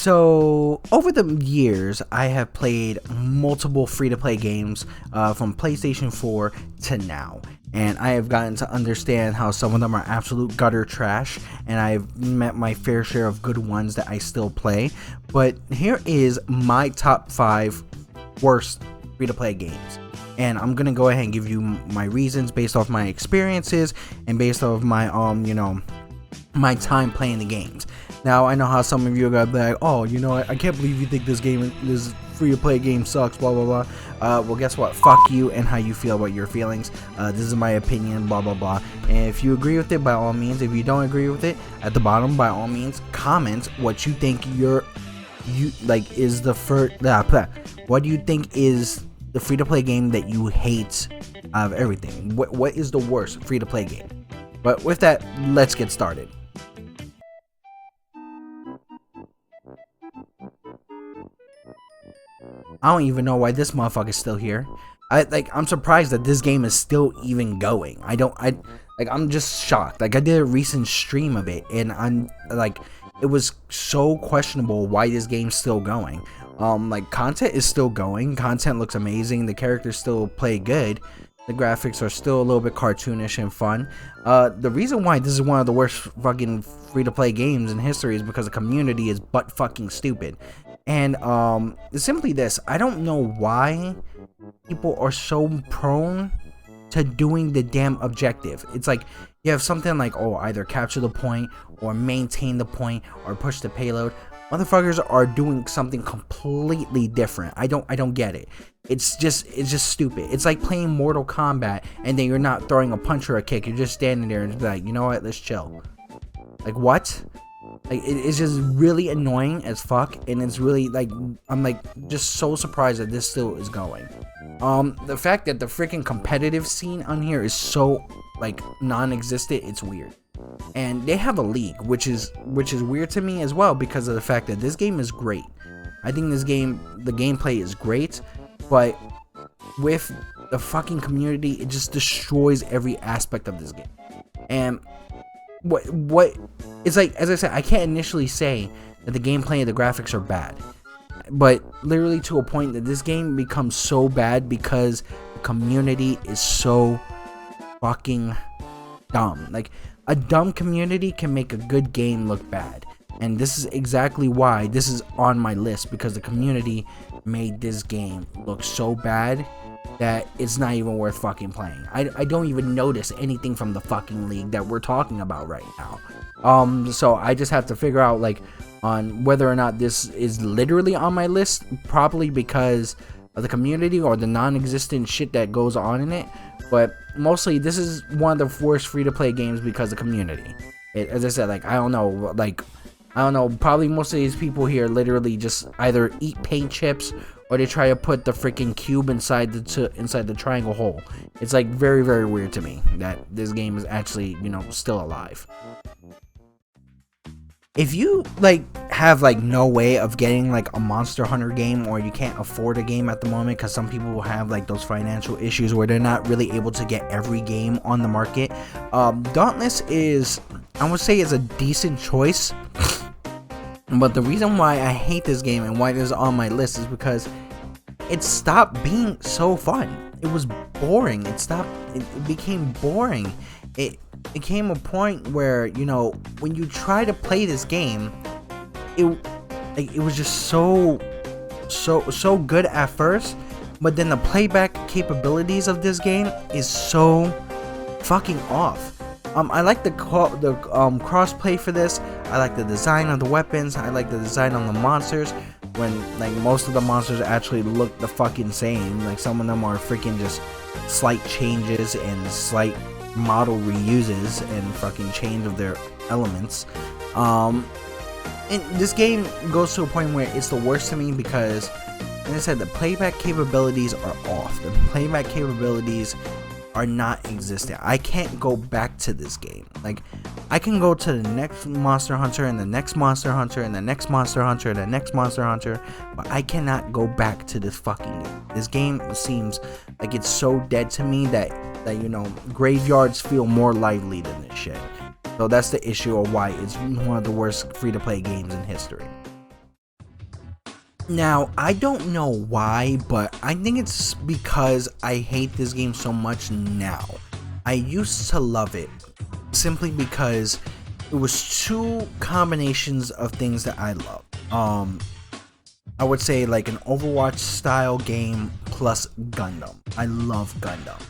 So over the years, I have played multiple free-to-play games from PlayStation 4 to now, and I have gotten to understand how some of them are absolute gutter trash, and I've met my fair share of good ones that I still play. But here is my top 5 worst free-to-play games, and I'm gonna go ahead and give you my reasons based off my experiences and based off my my time playing the games. Now, I know how some of you are gonna be like, oh, you know, I can't believe you think this free-to-play game sucks, blah, blah, blah. Well, guess what? Fuck you and how you feel about your feelings. This is my opinion, blah, blah, blah. And if you agree with it, by all means. If you don't agree with it, at the bottom, by all means, comment what you think is the first, what do you think is the free-to-play game that you hate out of everything? What is the worst free-to-play game? But with that, let's get started. I don't even know why this motherfucker's still here. I'm surprised that this game is still even going. I'm just shocked. Like, I did a recent stream of it, and I'm like, it was so questionable why this game's still going. Content is still going. Content looks amazing. The characters still play good. The graphics are still a little bit cartoonish and fun. The reason why this is one of the worst fucking free-to-play games in history is because the community is butt fucking stupid. And it's simply this: I don't know why people are so prone to doing the damn objective. It's like you have something like, oh, either capture the point or maintain the point or push the payload. Motherfuckers are doing something completely different. I don't get it. It's just stupid. It's like playing Mortal Kombat and then you're not throwing a punch or a kick. You're just standing there and be like, you know what? Let's chill. Like, what? Like, it's just really annoying as fuck, and it's really like, I'm like just so surprised that this still is going. The fact that the freaking competitive scene on here is so like non-existent, it's weird. And they have a league, which is weird to me as well, because of the fact that this game is great. I think this game, the gameplay is great, but with the fucking community, it just destroys every aspect of this game. And what it's like, as I said, I can't initially say that the gameplay and the graphics are bad, but literally to a point that this game becomes so bad because the community is so fucking dumb. Like, a dumb community can make a good game look bad, and this is exactly why this is on my list, because the community made this game look so bad that it's not even worth fucking playing. I don't even notice anything from the fucking league that we're talking about right now. So I just have to figure out like on whether or not this is literally on my list, probably because of the community or the non-existent shit that goes on in it. But mostly this is one of the worst free-to-play games because of the community. As I said, like, I don't know, probably most of these people here literally just either eat paint chips or they try to put the freaking cube inside the triangle hole. It's like very, very weird to me that this game is actually, you know, still alive. If you like have like no way of getting like a Monster Hunter game, or you can't afford a game at the moment, because some people will have like those financial issues where they're not really able to get every game on the market, Dauntless is, I would say, is a decent choice. But the reason why I hate this game and why it is on my list is because it stopped being so fun. It was boring. It became boring. It became a point where, you know, when you try to play this game, it was just so good at first, but then the playback capabilities of this game is so fucking off. I like the crossplay for this. I like the design of the weapons. I like the design on the monsters. When like most of the monsters actually look the fucking same. Like, some of them are freaking just slight changes and slight model reuses and fucking change of their elements. And this game goes to a point where it's the worst to me because, like I said, the playback capabilities are off. The playback capabilities are not existent. I can't go back to this game. Like, I can go to the next Monster Hunter and the next Monster Hunter and the next Monster Hunter and the next Monster Hunter, but I cannot go back to this fucking game. This game seems like it's so dead to me that you know, graveyards feel more lively than this shit. So that's the issue of why it's one of the worst free-to-play games in history. Now, I don't know why, but I think it's because I hate this game so much now. I used to love it simply because it was two combinations of things that I love. I would say like an Overwatch style game plus Gundam. I love Gundam.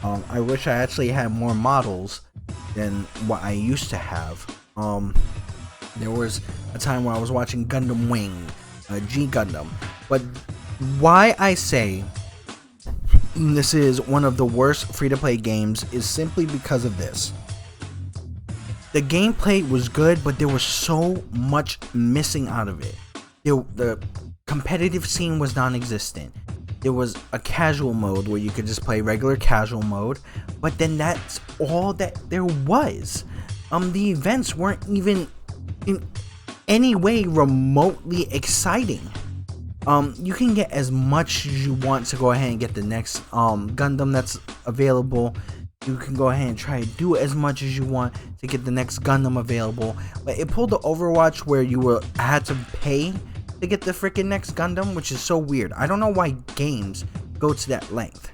I wish I actually had more models than what I used to have. There was a time where I was watching Gundam Wing, G Gundam. But why I say this is one of the worst free-to-play games is simply because of this. The gameplay was good, but there was so much missing out of it. The competitive scene was non-existent. There was a casual mode where you could just play regular casual mode, but then that's all that there was. The events weren't even in any way remotely exciting. You can get as much as you want to go ahead and get the next Gundam that's available. You can go ahead and try to do as much as you want to get the next Gundam available. But it pulled the Overwatch where you had to pay to get the freaking next Gundam, which is so weird. I don't know why games go to that length.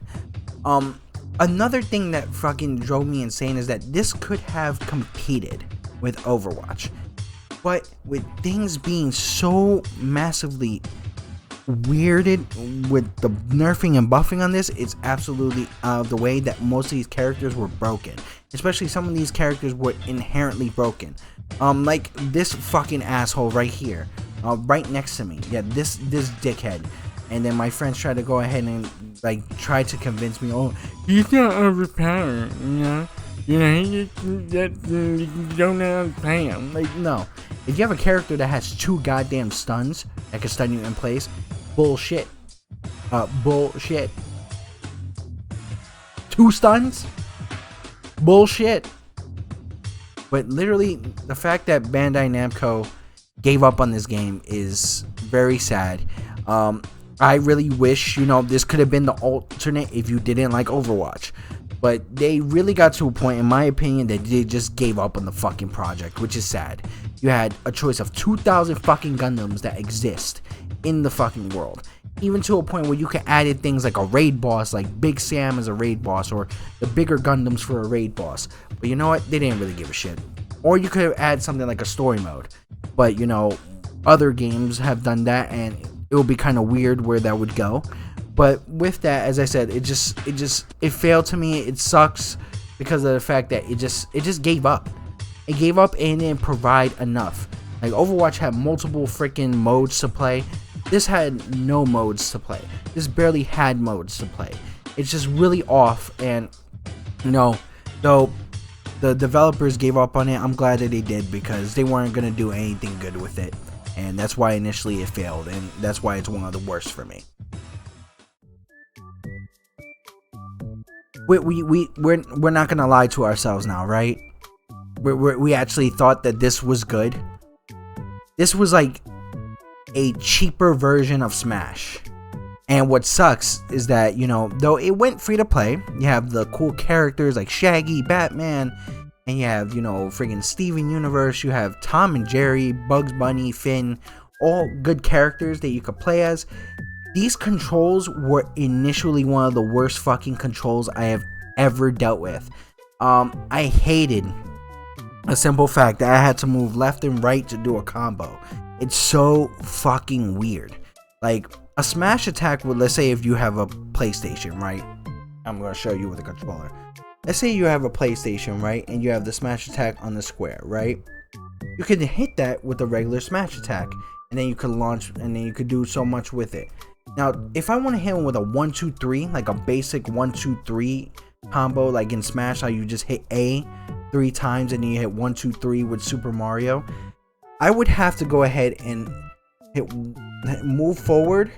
Another thing that fucking drove me insane is that this could have competed with Overwatch. But with things being so massively weirded with the nerfing and buffing on this, it's absolutely out of the way that most of these characters were broken. Especially some of these characters were inherently broken. Like this fucking asshole right here, right next to me. Yeah, this dickhead. And then my friends tried to go ahead and like try to convince me, oh, he's not overpowered, you know. You don't know how to play him. Like, no. If you have a character that has 2 goddamn stuns that can stun you in place, bullshit. Bullshit. 2 stuns? Bullshit. But literally, the fact that Bandai Namco gave up on this game is very sad. I really wish, this could have been the alternate if you didn't like Overwatch. But they really got to a point, in my opinion, that they just gave up on the fucking project, which is sad. You had a choice of 2,000 fucking Gundams that exist in the fucking world. Even to a point where you could add in things like a raid boss, like Big Sam as a raid boss, or the bigger Gundams for a raid boss. But you know what? They didn't really give a shit. Or you could have added something like a story mode. But, other games have done that, and it will be kind of weird where that would go. But with that, as I said, it failed to me. It sucks because of the fact that it just gave up. It gave up and didn't provide enough. Like Overwatch had multiple freaking modes to play. This had no modes to play. This barely had modes to play. It's just really off. And though the developers gave up on it, I'm glad that they did because they weren't gonna do anything good with it. And that's why initially it failed, and that's why it's one of the worst for me. We're not gonna lie to ourselves now, right? We actually thought that this was good. This was like a cheaper version of Smash. And what sucks is that, though it went free to play, you have the cool characters like Shaggy, Batman, and you have, friggin' Steven Universe, you have Tom and Jerry, Bugs Bunny, Finn, all good characters that you could play as. These controls were initially one of the worst fucking controls I have ever dealt with. I hated a simple fact that I had to move left and right to do a combo. It's so fucking weird. Like, a smash attack would, let's say if you have a PlayStation, right? I'm going to show you with a controller. Let's say you have a PlayStation, right? And you have the smash attack on the square, right? You can hit that with a regular smash attack. And then you could launch, and then you could do so much with it. Now, if I want to hit him with a 1-2-3, like a basic 1-2-3 combo, like in Smash, how you just hit A 3 times and then you hit 1-2-3 with Super Mario, I would have to go ahead and move forward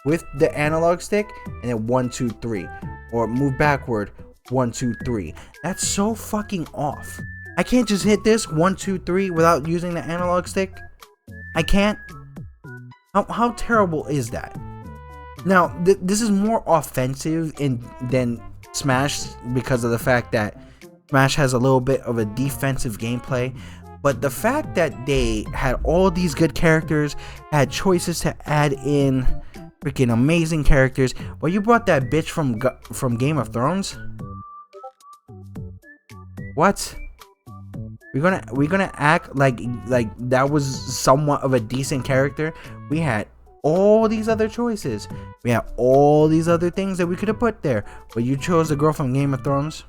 with the analog stick and then 1-2-3, or move backward 1-2-3. That's so fucking off. I can't just hit this 1-2-3 without using the analog stick. I can't. How terrible is that? Now, this is more offensive than Smash because of the fact that Smash has a little bit of a defensive gameplay. But the fact that they had all these good characters, had choices to add in freaking amazing characters. Well, you brought that bitch from Game of Thrones? What? We're gonna act like that was somewhat of a decent character? We had all these other choices. We had all these other things that we could have put there. But you chose the girl from Game of Thrones?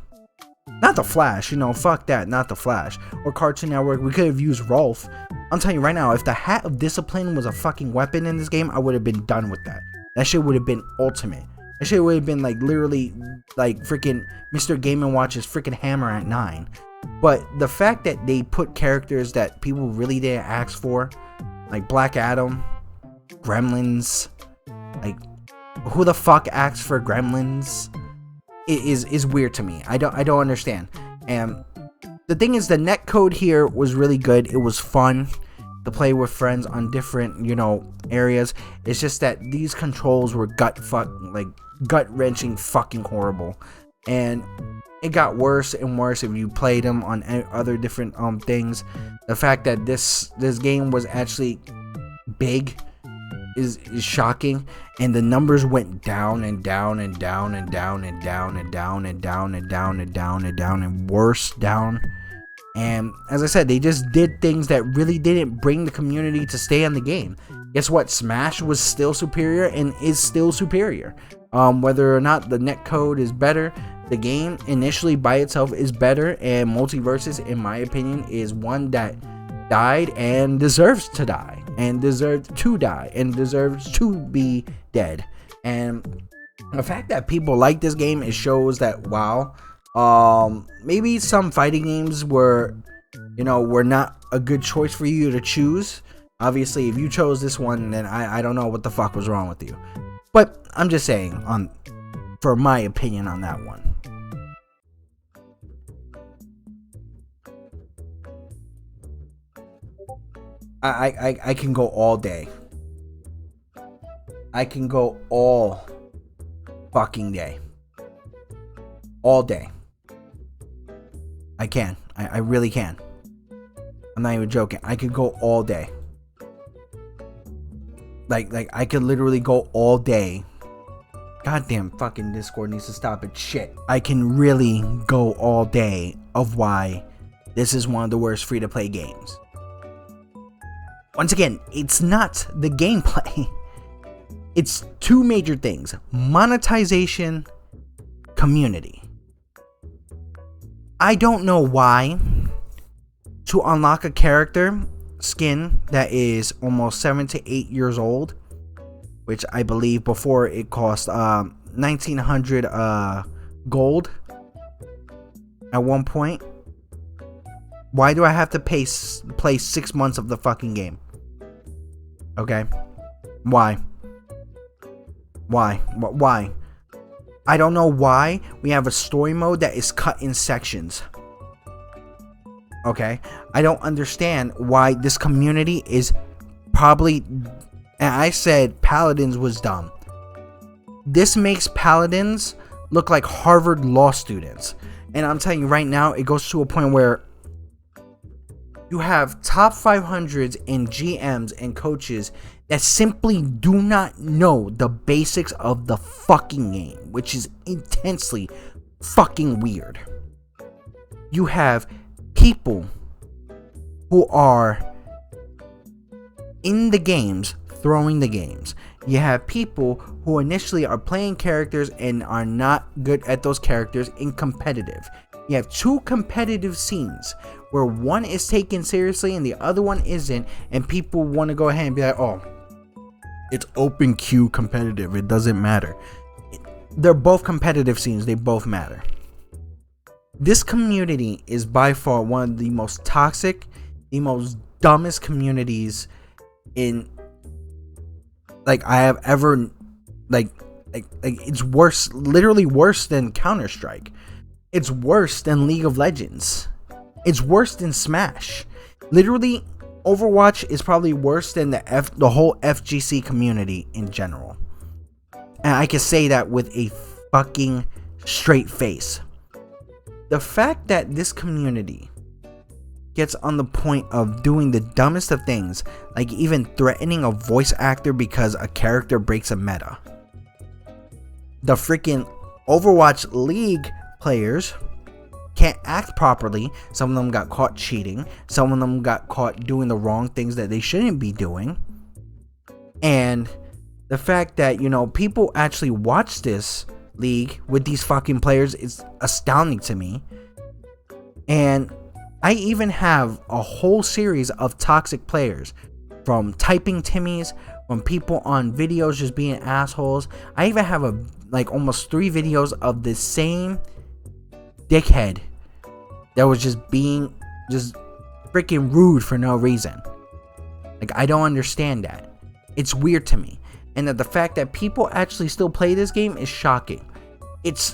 Not the Flash, fuck that, not the Flash. Or Cartoon Network, we could have used Rolf. I'm telling you right now, if the Hat of Discipline was a fucking weapon in this game, I would have been done with that. That shit would have been ultimate. That shit would have been literally freaking Mr. Game & Watch's freaking hammer at 9. But the fact that they put characters that people really didn't ask for, like Black Adam, Gremlins, who the fuck asked for Gremlins? Is weird to me. I don't understand. And the thing is, the netcode here was really good. It was fun to play with friends on different, areas. It's just that these controls were gut wrenching fucking horrible. And it got worse and worse if you played them on other different things. The fact that this game was actually big is shocking, and the numbers went down and down and down and down and down and down and down and down and down and down and worse down. And as I said, they just did things that really didn't bring the community to stay on the game. Guess what? Smash was still superior and is still superior. Whether or not the netcode is better, the game initially by itself is better, and Multiverses, in my opinion, is one that died and deserves to die, and deserved to die, and deserves to be dead. And the fact that people like this game, it shows that, wow, maybe some fighting games were not a good choice for you to choose. Obviously, if you chose this one, then I don't know what the fuck was wrong with you. But I'm just saying, for my opinion on that one. I can go all day. I can go all fucking day. All day. I can. I really can. I'm not even joking. I could go all day. Like I could literally go all day. Goddamn fucking Discord needs to stop it. Shit. I can really go all day of why this is one of the worst free-to-play games. Once again, it's not the gameplay. It's two major things: monetization, community. I don't know why to unlock a character skin that is almost 7 to 8 years old, which I believe before it cost 1900 gold at one point. Why do I have to play 6 months of the fucking game? Okay. Why? I don't know why we have a story mode that is cut in sections. Okay. I don't understand why this community is probably... And I said Paladins was dumb. This makes Paladins look like Harvard law students. And I'm telling you right now, it goes to a point where you have top 500s and GMs and coaches that simply do not know the basics of the fucking game, which is intensely fucking weird. You have people who are in the games throwing the games. You have people who initially are playing characters and are not good at those characters in competitive. You have two competitive scenes where one is taken seriously and the other one isn't, and people want to go ahead and be like, oh, it's open queue competitive, it doesn't matter. They're both competitive scenes, they both matter. This community is by far one of the most toxic, the most dumbest communities in I have ever it's worse, literally worse than Counter-Strike. It's worse than League of Legends. It's worse than Smash. Literally, Overwatch is probably worse than the whole FGC community in general. And I can say that with a fucking straight face. The fact that this community gets on the point of doing the dumbest of things, like even threatening a voice actor because a character breaks a meta. The freaking Overwatch League players can't act properly. Some of them got caught cheating. Some of them got caught doing the wrong things that they shouldn't be doing. And the fact that, you know, people actually watch this league with these fucking players is astounding to me. And I even have a whole series of toxic players, from typing Timmies, from people on videos just being assholes. I even have almost 3 videos of the same dickhead that was just being freaking rude for no reason. Like, I don't understand that. It's weird to me. And that the fact that people actually still play this game is shocking. It's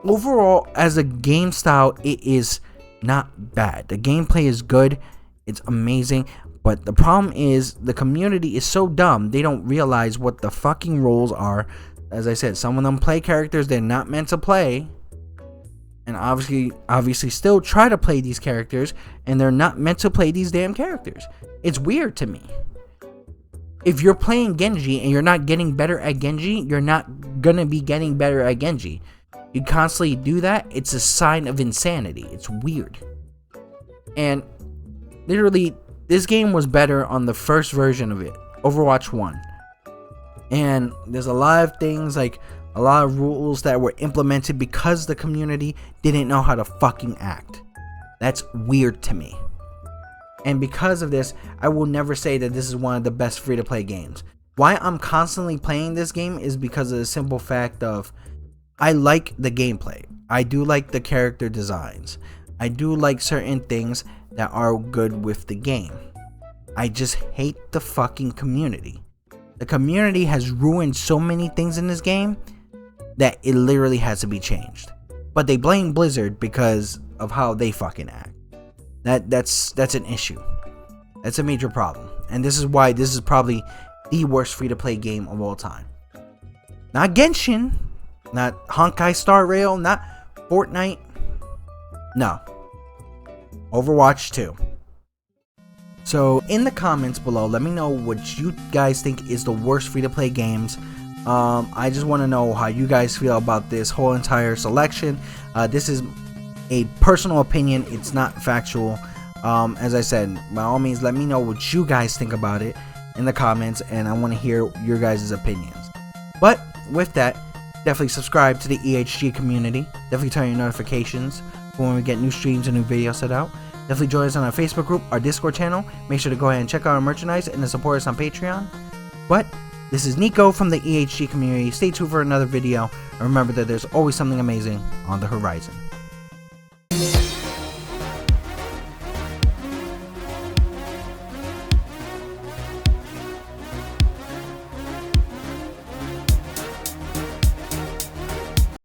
overall, as a game style, it is not bad. The gameplay is good. It's amazing. But the problem is the community is so dumb, they don't realize what the fucking roles are. As I said, some of them play characters they're not meant to play, and obviously still try to play these characters, and they're not meant to play these damn characters. It's weird to me. If you're playing Genji and you're not getting better at Genji, you're not gonna be getting better at Genji. You constantly do that, it's a sign of insanity. It's weird. And literally, this game was better on the first version of it, Overwatch 1. And there's a lot of things, like a lot of rules that were implemented because the community didn't know how to fucking act. That's weird to me. And because of this, I will never say that this is one of the best free-to-play games. Why I'm constantly playing this game is because of the simple fact of, I like the gameplay. I do like the character designs. I do like certain things that are good with the game. I just hate the fucking community. The community has ruined so many things in this game that it literally has to be changed. But they blame Blizzard because of how they fucking act. That's an issue. That's a major problem. And this is why this is probably the worst free-to-play game of all time. Not Genshin, not Honkai Star Rail, not Fortnite. No. Overwatch 2. So in the comments below, let me know what you guys think is the worst free-to-play games. I just want to know how you guys feel about this whole entire selection. This is a personal opinion, it's not factual. As I said, by all means, let me know what you guys think about it in the comments, and I want to hear your guys' opinions. But with that, definitely subscribe to the EHG community. Definitely turn your notifications for when we get new streams and new videos set out. Definitely join us on our Facebook group, our Discord channel. Make sure to go ahead and check out our merchandise and to support us on Patreon. But this is Nico from the EHG community. Stay tuned for another video, and remember that there's always something amazing on the horizon.